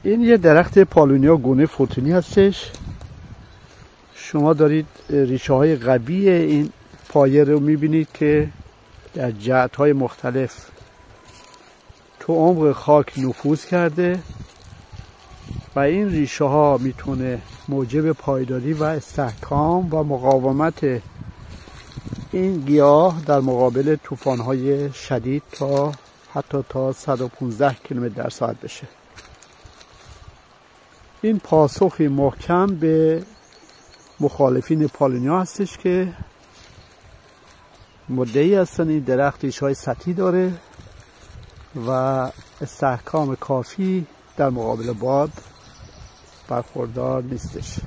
این یه درخت پالونیا گونه فوتونی هستش. شما دارید ریشه های قوی این پایه رو میبینید که در جهت های مختلف تو عمق خاک نفوذ کرده و این ریشه ها میتونه موجب پایداری و استحکام و مقاومت این گیاه در مقابل طوفان های شدید حتی تا 115 کیلومتر در ساعت بشه. این پاسخی محکم به مخالفین پالونیا هستش که مدعی هستن این درخت ریشه‌های سطحی داره و استحکام کافی در مقابل باد برخوردار نیستش.